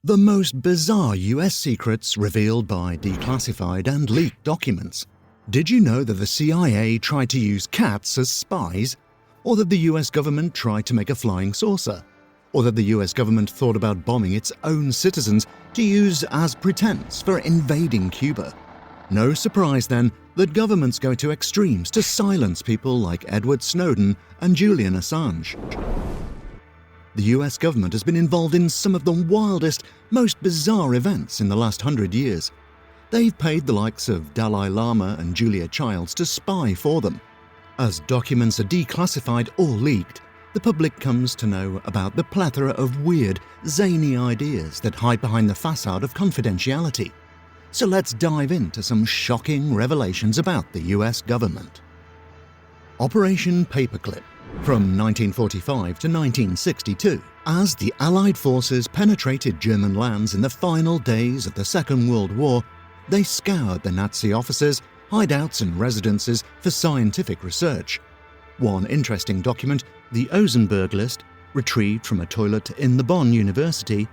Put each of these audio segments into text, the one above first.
The most bizarre US secrets revealed by declassified and leaked documents. Did you know that the CIA tried to use cats as spies? Or that the US government tried to make a flying saucer? Or that the US government thought about bombing its own citizens to use as pretense for invading Cuba? No surprise then that governments go to extremes to silence people like Edward Snowden and Julian Assange. The US government has been involved in some of the wildest, most bizarre events in the last 100 years. They've paid the likes of Dalai Lama and Julia Childs to spy for them. As documents are declassified or leaked, the public comes to know about the plethora of weird, zany ideas that hide behind the facade of confidentiality. So let's dive into some shocking revelations about the US government. Operation Paperclip. From 1945 to 1962, as the Allied forces penetrated German lands in the final days of the Second World War, they scoured the Nazi offices, hideouts and residences for scientific research. One interesting document, the Ozenberg list, retrieved from a toilet in the Bonn University,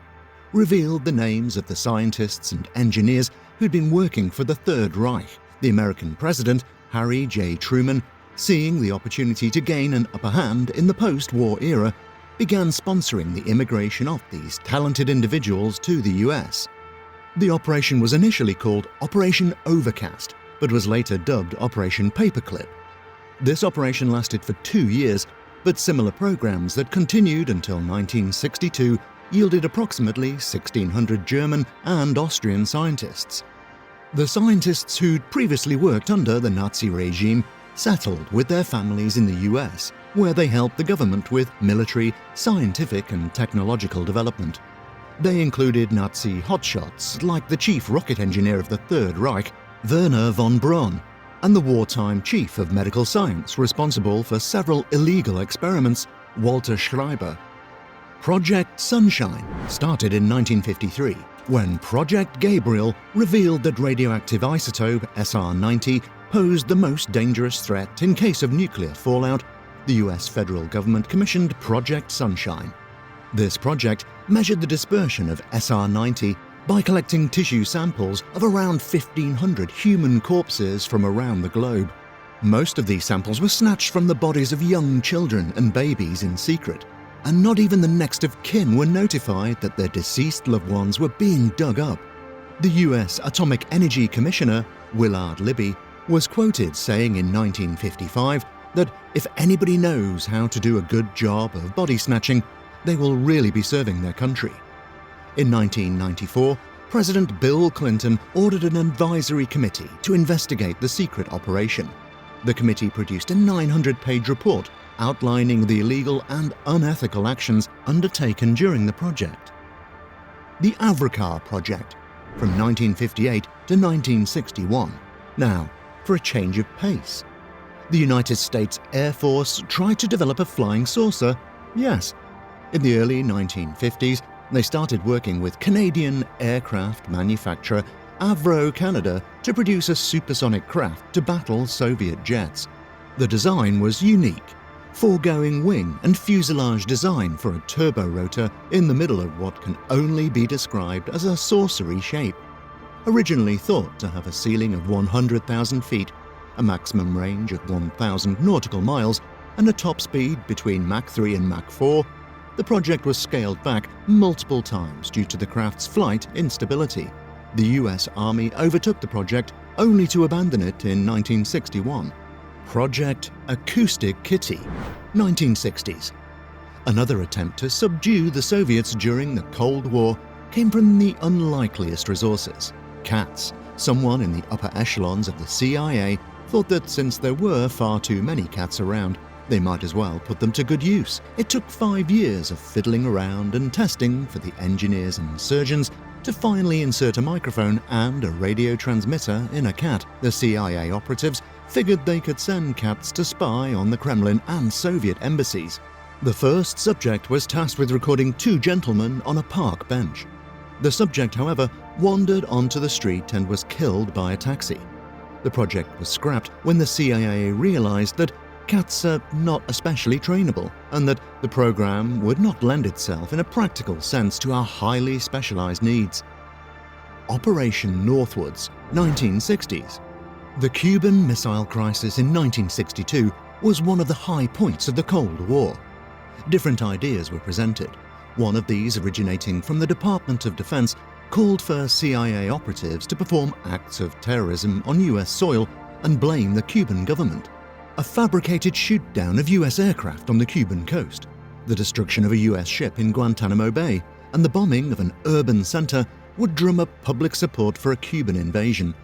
revealed the names of the scientists and engineers who'd been working for the Third Reich. The American president, Harry J. Truman, seeing the opportunity to gain an upper hand in the post-war era, began sponsoring the immigration of these talented individuals to the US. The operation was initially called Operation Overcast, but was later dubbed Operation Paperclip. This operation lasted for 2 years, but similar programs that continued until 1962 yielded approximately 1,600 German and Austrian scientists. The scientists who'd previously worked under the Nazi regime settled with their families in the US, where they helped the government with military, scientific and technological development. They included Nazi hotshots like the chief rocket engineer of the Third Reich, Werner von Braun, and the wartime chief of medical science responsible for several illegal experiments, Walter Schreiber. Project Sunshine started in 1953, when Project Gabriel revealed that radioactive isotope SR-90 posed the most dangerous threat in case of nuclear fallout. The US federal government commissioned Project Sunshine. This project measured the dispersion of SR-90 by collecting tissue samples of around 1,500 human corpses from around the globe. Most of these samples were snatched from the bodies of young children and babies in secret, and not even the next of kin were notified that their deceased loved ones were being dug up. The US Atomic Energy Commissioner, Willard Libby, was quoted saying in 1955 that if anybody knows how to do a good job of body snatching, they will really be serving their country. In 1994, President Bill Clinton ordered an advisory committee to investigate the secret operation. The committee produced a 900-page report outlining the illegal and unethical actions undertaken during the project. The Avrocar Project, from 1958 to 1961. Now, for a change of pace. The United States Air Force tried to develop a flying saucer, yes. In the early 1950s, they started working with Canadian aircraft manufacturer Avro Canada to produce a supersonic craft to battle Soviet jets. The design was unique, foregoing wing and fuselage design for a turbo rotor in the middle of what can only be described as a saucery shape. Originally thought to have a ceiling of 100,000 feet, a maximum range of 1,000 nautical miles, and a top speed between Mach 3 and Mach 4, the project was scaled back multiple times due to the craft's flight instability. The US Army overtook the project only to abandon it in 1961. Project Acoustic Kitty, 1960s. Another attempt to subdue the Soviets during the Cold War came from the unlikeliest resources. Cats. Someone in the upper echelons of the CIA thought that since there were far too many cats around, they might as well put them to good use. It took 5 years of fiddling around and testing for the engineers and surgeons to finally insert a microphone and a radio transmitter in a cat. The CIA operatives figured they could send cats to spy on the Kremlin and Soviet embassies. The first subject was tasked with recording 2 gentlemen on a park bench. The subject, however, wandered onto the street and was killed by a taxi. The project was scrapped when the CIA realized that cats are not especially trainable, and that the program would not lend itself in a practical sense to our highly specialized needs. Operation Northwoods, 1960s. The Cuban Missile Crisis in 1962 was one of the high points of the Cold War. Different ideas were presented. One of these, originating from the Department of Defense, called for CIA operatives to perform acts of terrorism on US soil and blame the Cuban government. A fabricated shoot-down of US aircraft on the Cuban coast, the destruction of a US ship in Guantanamo Bay, and the bombing of an urban center would drum up public support for a Cuban invasion.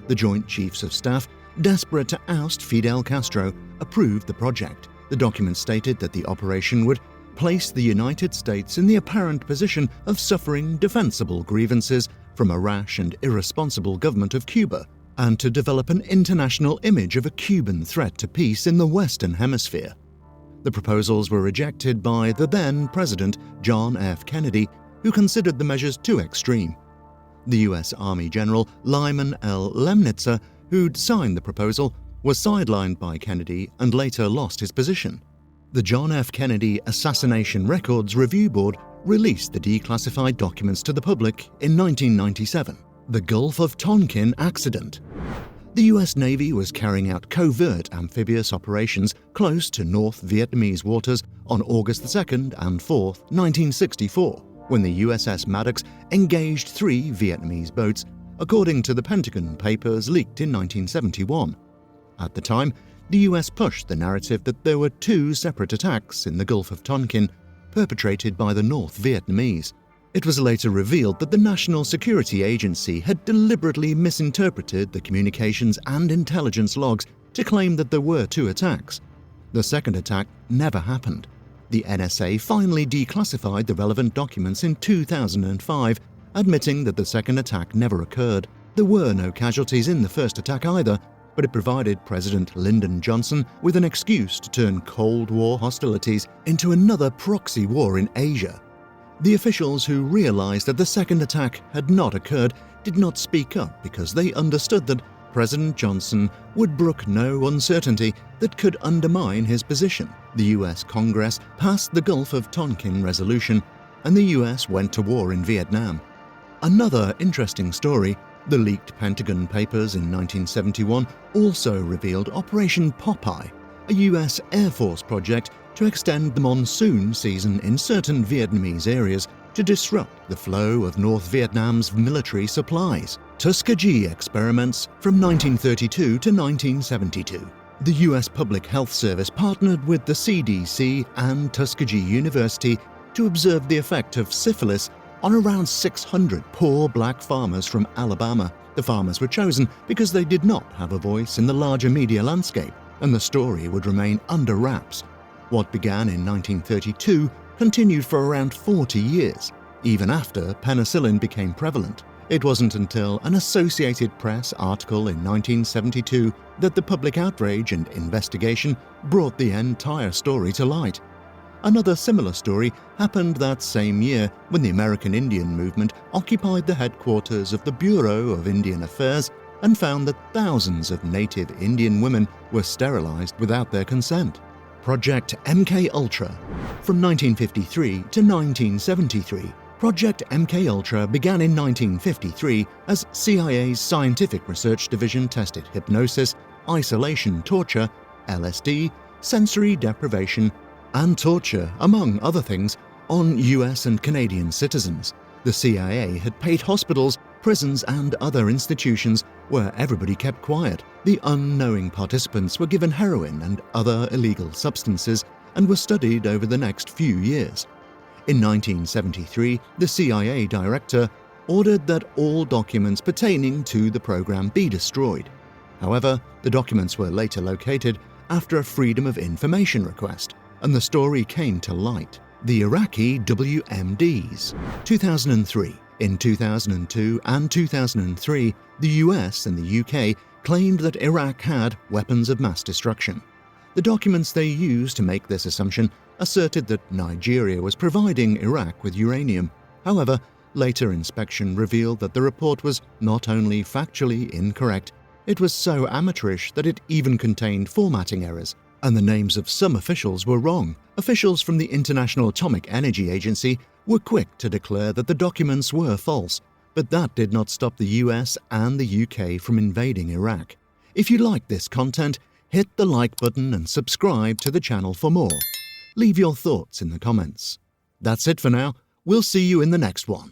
The Joint Chiefs of Staff, desperate to oust Fidel Castro, approved the project. The document stated that the operation would place the United States in the apparent position of suffering defensible grievances from a rash and irresponsible government of Cuba, and to develop an international image of a Cuban threat to peace in the Western Hemisphere. The proposals were rejected by the then President John F. Kennedy, who considered the measures too extreme. The U.S. Army General Lyman L. Lemnitzer, who'd signed the proposal, was sidelined by Kennedy and later lost his position. The John F. Kennedy Assassination Records Review Board released the declassified documents to the public in 1997. The Gulf of Tonkin accident. The U.S. Navy was carrying out covert amphibious operations close to North Vietnamese waters on August 2nd and 4th, 1964, when the USS Maddox engaged 3 Vietnamese boats, according to the Pentagon Papers leaked in 1971. At the time, the US pushed the narrative that there were 2 separate attacks in the Gulf of Tonkin, perpetrated by the North Vietnamese. It was later revealed that the National Security Agency had deliberately misinterpreted the communications and intelligence logs to claim that there were 2 attacks. The second attack never happened. The NSA finally declassified the relevant documents in 2005, admitting that the second attack never occurred. There were no casualties in the first attack either, but it provided President Lyndon Johnson with an excuse to turn Cold War hostilities into another proxy war in Asia. The officials who realized that the second attack had not occurred did not speak up because they understood that President Johnson would brook no uncertainty that could undermine his position. The US Congress passed the Gulf of Tonkin Resolution, and the US went to war in Vietnam. Another interesting story, the leaked Pentagon Papers in 1971 also revealed Operation Popeye, a US Air Force project to extend the monsoon season in certain Vietnamese areas to disrupt the flow of North Vietnam's military supplies. Tuskegee Experiments from 1932 to 1972. The US Public Health Service partnered with the CDC and Tuskegee University to observe the effect of syphilis on around 600 poor black farmers from Alabama. The farmers were chosen because they did not have a voice in the larger media landscape, and the story would remain under wraps. What began in 1932 continued for around 40 years, even after penicillin became prevalent. It wasn't until an Associated Press article in 1972 that the public outrage and investigation brought the entire story to light. Another similar story happened that same year when the American Indian Movement occupied the headquarters of the Bureau of Indian Affairs and found that thousands of native Indian women were sterilized without their consent. Project MKUltra. From 1953 to 1973, Project MKUltra began in 1953 as CIA's Scientific Research Division tested hypnosis, isolation torture, LSD, sensory deprivation, and torture, among other things, on US and Canadian citizens. The CIA had paid hospitals, prisons, and other institutions where everybody kept quiet. The unknowing participants were given heroin and other illegal substances and were studied over the next few years. In 1973, the CIA director ordered that all documents pertaining to the program be destroyed. However, the documents were later located after a Freedom of Information request, and the story came to light. The Iraqi WMDs. 2003. In 2002 and 2003, the US and the UK claimed that Iraq had weapons of mass destruction. The documents they used to make this assumption asserted that Nigeria was providing Iraq with uranium. However, later inspection revealed that the report was not only factually incorrect, it was so amateurish that it even contained formatting errors. And the names of some officials were wrong. Officials from the International Atomic Energy Agency were quick to declare that the documents were false, but that did not stop the US and the UK from invading Iraq. If you like this content, hit the like button and subscribe to the channel for more. Leave your thoughts in the comments. That's it for now. We'll see you in the next one.